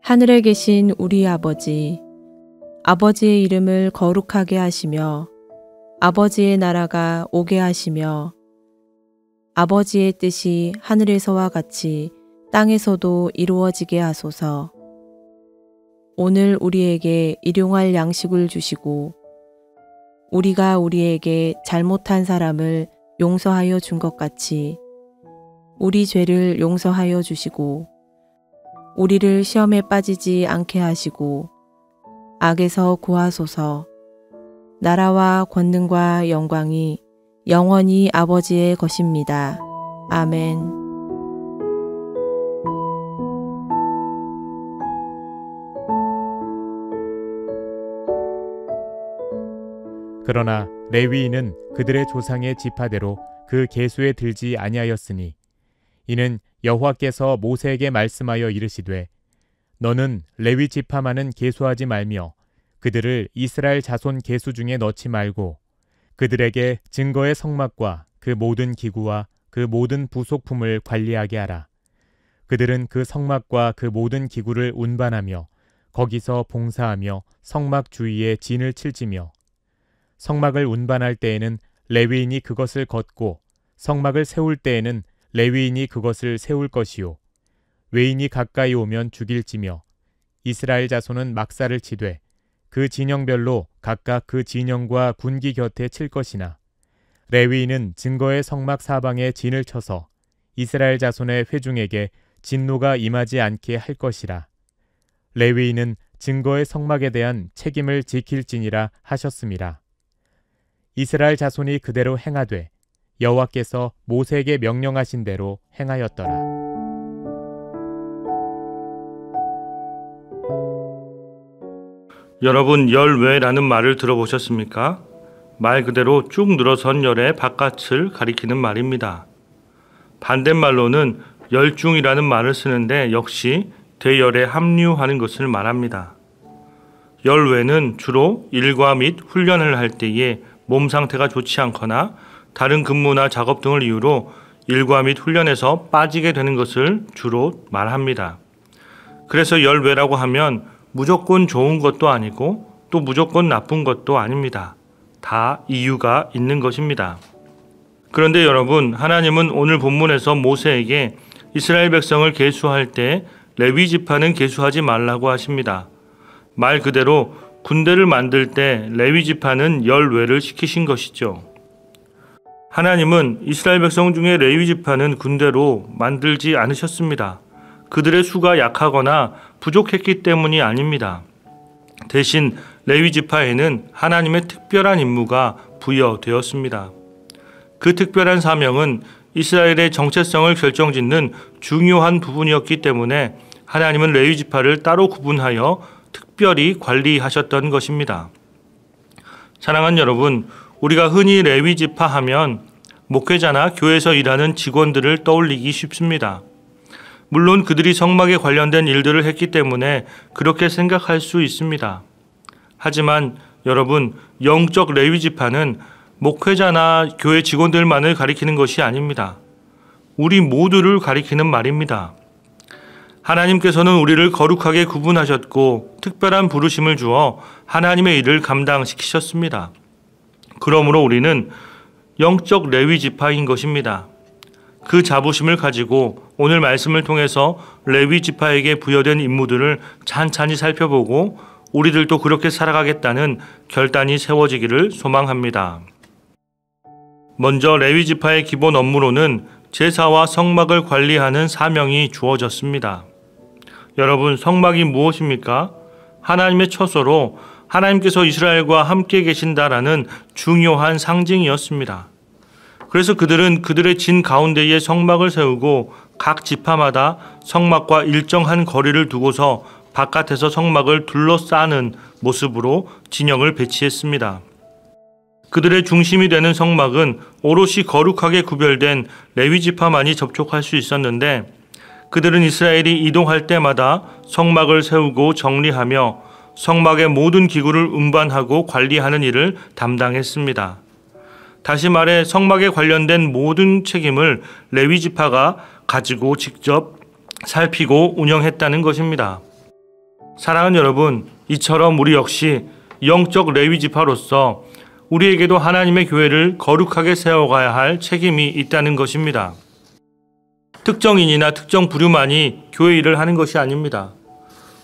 하늘에 계신 우리 아버지, 아버지의 이름을 거룩하게 하시며 아버지의 나라가 오게 하시며 아버지의 뜻이 하늘에서와 같이 땅에서도 이루어지게 하소서. 오늘 우리에게 일용할 양식을 주시고 우리가 우리에게 잘못한 사람을 용서하여 준 것 같이 우리 죄를 용서하여 주시고 우리를 시험에 빠지지 않게 하시고 악에서 구하소서. 나라와 권능과 영광이 영원히 아버지의 것입니다. 아멘. 그러나 레위인은 그들의 조상의 지파대로 그 계수에 들지 아니하였으니 이는 여호와께서 모세에게 말씀하여 이르시되 너는 레위 지파만은 계수하지 말며 그들을 이스라엘 자손 계수 중에 넣지 말고 그들에게 증거의 성막과 그 모든 기구와 그 모든 부속품을 관리하게 하라. 그들은 그 성막과 그 모든 기구를 운반하며 거기서 봉사하며 성막 주위에 진을 칠지며 성막을 운반할 때에는 레위인이 그것을 걷고 성막을 세울 때에는 레위인이 그것을 세울 것이요 외인이 가까이 오면 죽일지며 이스라엘 자손은 막사를 치되 그 진영별로 각각 그 진영과 군기 곁에 칠 것이나 레위인은 증거의 성막 사방에 진을 쳐서 이스라엘 자손의 회중에게 진노가 임하지 않게 할 것이라. 레위인은 증거의 성막에 대한 책임을 지킬지니라 하셨음이라. 이스라엘 자손이 그대로 행하되 여호와께서 모세에게 명령하신 대로 행하였더라. 여러분, 열외라는 말을 들어보셨습니까? 말 그대로 쭉 늘어선 열의 바깥을 가리키는 말입니다. 반대말로는 열중이라는 말을 쓰는데 역시 대열에 합류하는 것을 말합니다. 열외는 주로 일과 및 훈련을 할 때에 몸 상태가 좋지 않거나 다른 근무나 작업 등을 이유로 일과 및 훈련에서 빠지게 되는 것을 주로 말합니다. 그래서 열외라고 하면 무조건 좋은 것도 아니고 또 무조건 나쁜 것도 아닙니다. 다 이유가 있는 것입니다. 그런데 여러분, 하나님은 오늘 본문에서 모세에게 이스라엘 백성을 계수할 때 레위 지파는 계수하지 말라고 하십니다. 말 그대로 군대를 만들 때 레위 지파는 열외를 시키신 것이죠. 하나님은 이스라엘 백성 중에 레위 지파는 군대로 만들지 않으셨습니다. 그들의 수가 약하거나 부족했기 때문이 아닙니다. 대신 레위 지파에는 하나님의 특별한 임무가 부여되었습니다. 그 특별한 사명은 이스라엘의 정체성을 결정짓는 중요한 부분이었기 때문에 하나님은 레위 지파를 따로 구분하여 특별히 관리하셨던 것입니다. 사랑하는 여러분, 우리가 흔히 레위 지파 하면 목회자나 교회에서 일하는 직원들을 떠올리기 쉽습니다. 물론 그들이 성막에 관련된 일들을 했기 때문에 그렇게 생각할 수 있습니다. 하지만 여러분, 영적 레위 지파는 목회자나 교회 직원들만을 가리키는 것이 아닙니다. 우리 모두를 가리키는 말입니다. 하나님께서는 우리를 거룩하게 구분하셨고 특별한 부르심을 주어 하나님의 일을 감당시키셨습니다. 그러므로 우리는 영적 레위 지파인 것입니다. 그 자부심을 가지고 오늘 말씀을 통해서 레위 지파에게 부여된 임무들을 찬찬히 살펴보고 우리들도 그렇게 살아가겠다는 결단이 세워지기를 소망합니다. 먼저 레위 지파의 기본 업무로는 제사와 성막을 관리하는 사명이 주어졌습니다. 여러분, 성막이 무엇입니까? 하나님의 처소로 하나님께서 이스라엘과 함께 계신다라는 중요한 상징이었습니다. 그래서 그들은 그들의 진 가운데에 성막을 세우고 각 지파마다 성막과 일정한 거리를 두고서 바깥에서 성막을 둘러싸는 모습으로 진영을 배치했습니다. 그들의 중심이 되는 성막은 오롯이 거룩하게 구별된 레위 지파만이 접촉할 수 있었는데 그들은 이스라엘이 이동할 때마다 성막을 세우고 정리하며 성막의 모든 기구를 운반하고 관리하는 일을 담당했습니다. 다시 말해 성막에 관련된 모든 책임을 레위 지파가 가지고 직접 살피고 운영했다는 것입니다. 사랑하는 여러분, 이처럼 우리 역시 영적 레위 지파로서 우리에게도 하나님의 교회를 거룩하게 세워가야 할 책임이 있다는 것입니다. 특정인이나 특정 부류만이 교회 일을 하는 것이 아닙니다.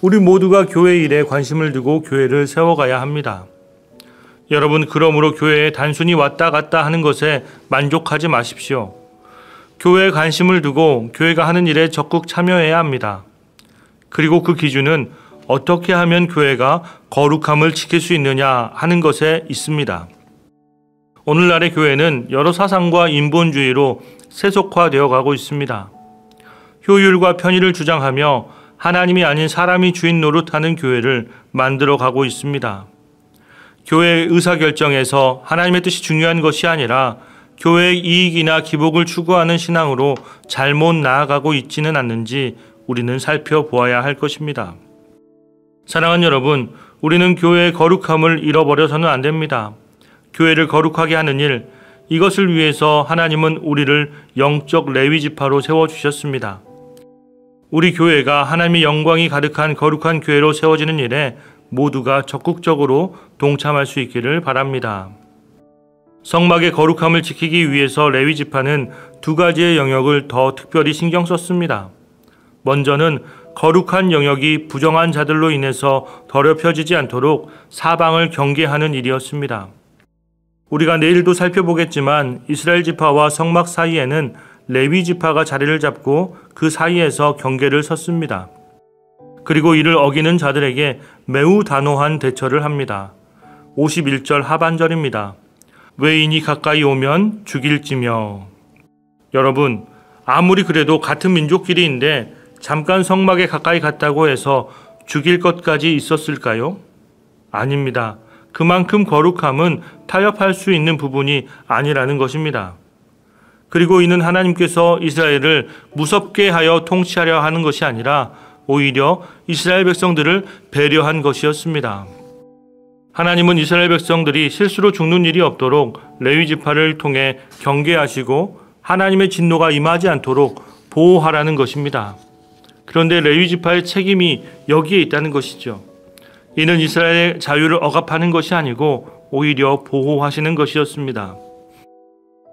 우리 모두가 교회 일에 관심을 두고 교회를 세워가야 합니다. 여러분, 그러므로 교회에 단순히 왔다 갔다 하는 것에 만족하지 마십시오. 교회에 관심을 두고 교회가 하는 일에 적극 참여해야 합니다. 그리고 그 기준은 어떻게 하면 교회가 거룩함을 지킬 수 있느냐 하는 것에 있습니다. 오늘날의 교회는 여러 사상과 인본주의로 세속화되어 가고 있습니다. 효율과 편의를 주장하며 하나님이 아닌 사람이 주인 노릇하는 교회를 만들어 가고 있습니다. 교회의 의사결정에서 하나님의 뜻이 중요한 것이 아니라 교회의 이익이나 기복을 추구하는 신앙으로 잘못 나아가고 있지는 않는지 우리는 살펴보아야 할 것입니다. 사랑하는 여러분, 우리는 교회의 거룩함을 잃어버려서는 안 됩니다. 교회를 거룩하게 하는 일, 이것을 위해서 하나님은 우리를 영적 레위 지파로 세워주셨습니다. 우리 교회가 하나님의 영광이 가득한 거룩한 교회로 세워지는 일에 모두가 적극적으로 동참할 수 있기를 바랍니다. 성막의 거룩함을 지키기 위해서 레위 지파는 두 가지의 영역을 더 특별히 신경 썼습니다. 먼저는 거룩한 영역이 부정한 자들로 인해서 더럽혀지지 않도록 사방을 경계하는 일이었습니다. 우리가 내일도 살펴보겠지만 이스라엘 지파와 성막 사이에는 레위 지파가 자리를 잡고 그 사이에서 경계를 섰습니다. 그리고 이를 어기는 자들에게 매우 단호한 대처를 합니다. 51절 하반절입니다. 외인이 가까이 오면 죽일지며. 여러분, 아무리 그래도 같은 민족끼리인데 잠깐 성막에 가까이 갔다고 해서 죽일 것까지 있었을까요? 아닙니다. 그만큼 거룩함은 타협할 수 있는 부분이 아니라는 것입니다. 그리고 이는 하나님께서 이스라엘을 무섭게 하여 통치하려 하는 것이 아니라 오히려 이스라엘 백성들을 배려한 것이었습니다. 하나님은 이스라엘 백성들이 실수로 죽는 일이 없도록 레위 지파를 통해 경계하시고 하나님의 진노가 임하지 않도록 보호하라는 것입니다. 그런데 레위 지파의 책임이 여기에 있다는 것이죠. 이는 이스라엘의 자유를 억압하는 것이 아니고 오히려 보호하시는 것이었습니다.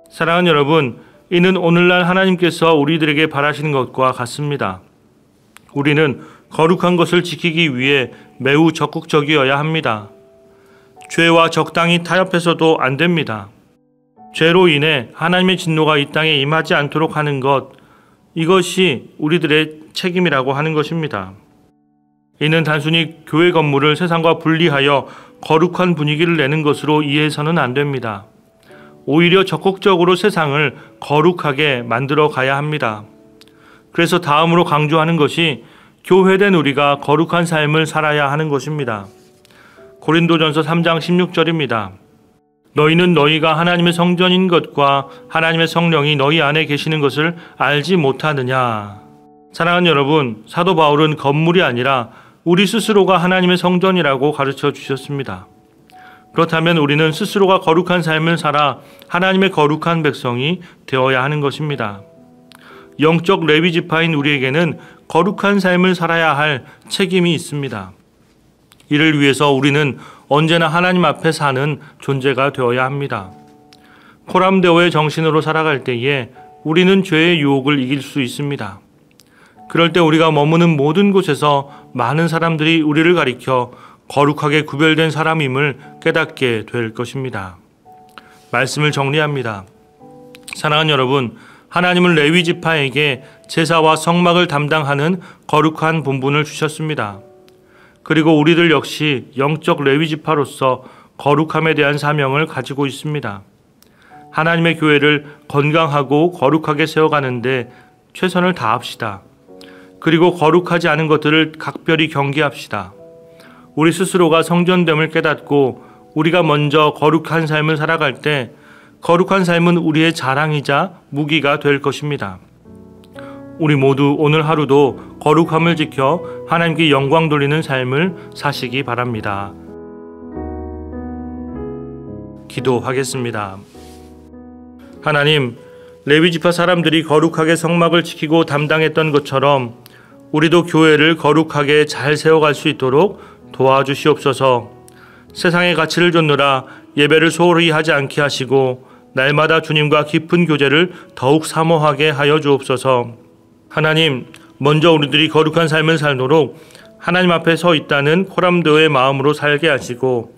사랑하는 여러분, 이는 오늘날 하나님께서 우리들에게 바라시는 것과 같습니다. 우리는 거룩한 것을 지키기 위해 매우 적극적이어야 합니다. 죄와 적당히 타협해서도 안 됩니다. 죄로 인해 하나님의 진노가 이 땅에 임하지 않도록 하는 것, 이것이 우리들의 책임이라고 하는 것입니다. 이는 단순히 교회 건물을 세상과 분리하여 거룩한 분위기를 내는 것으로 이해해서는 안 됩니다. 오히려 적극적으로 세상을 거룩하게 만들어 가야 합니다. 그래서 다음으로 강조하는 것이 교회된 우리가 거룩한 삶을 살아야 하는 것입니다. 고린도전서 3장 16절입니다. 너희는 너희가 하나님의 성전인 것과 하나님의 성령이 너희 안에 계시는 것을 알지 못하느냐. 사랑하는 여러분, 사도 바울은 건물이 아니라 우리 스스로가 하나님의 성전이라고 가르쳐 주셨습니다. 그렇다면 우리는 스스로가 거룩한 삶을 살아 하나님의 거룩한 백성이 되어야 하는 것입니다. 영적 레위 지파인 우리에게는 거룩한 삶을 살아야 할 책임이 있습니다. 이를 위해서 우리는 언제나 하나님 앞에 사는 존재가 되어야 합니다. 코람데오의 정신으로 살아갈 때에 우리는 죄의 유혹을 이길 수 있습니다. 그럴 때 우리가 머무는 모든 곳에서 많은 사람들이 우리를 가리켜 거룩하게 구별된 사람임을 깨닫게 될 것입니다. 말씀을 정리합니다. 사랑하는 여러분, 하나님은 레위 지파에게 제사와 성막을 담당하는 거룩한 본분을 주셨습니다. 그리고 우리들 역시 영적 레위 지파로서 거룩함에 대한 사명을 가지고 있습니다. 하나님의 교회를 건강하고 거룩하게 세워가는데 최선을 다합시다. 그리고 거룩하지 않은 것들을 각별히 경계합시다. 우리 스스로가 성전됨을 깨닫고 우리가 먼저 거룩한 삶을 살아갈 때 거룩한 삶은 우리의 자랑이자 무기가 될 것입니다. 우리 모두 오늘 하루도 거룩함을 지켜 하나님께 영광 돌리는 삶을 사시기 바랍니다. 기도하겠습니다. 하나님, 레위 지파 사람들이 거룩하게 성막을 지키고 담당했던 것처럼 우리도 교회를 거룩하게 잘 세워갈 수 있도록 도와주시옵소서. 세상의 가치를 좇느라 예배를 소홀히 하지 않게 하시고 날마다 주님과 깊은 교제를 더욱 사모하게 하여 주옵소서. 하나님, 먼저 우리들이 거룩한 삶을 살도록 하나님 앞에 서 있다는 코람드의 마음으로 살게 하시고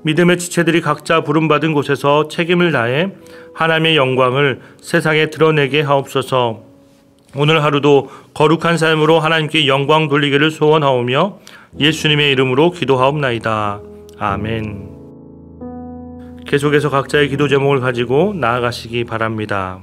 믿음의 지체들이 각자 부름받은 곳에서 책임을 다해 하나님의 영광을 세상에 드러내게 하옵소서. 오늘 하루도 거룩한 삶으로 하나님께 영광 돌리기를 소원하오며 예수님의 이름으로 기도하옵나이다. 아멘. 계속해서 각자의 기도 제목을 가지고 나아가시기 바랍니다.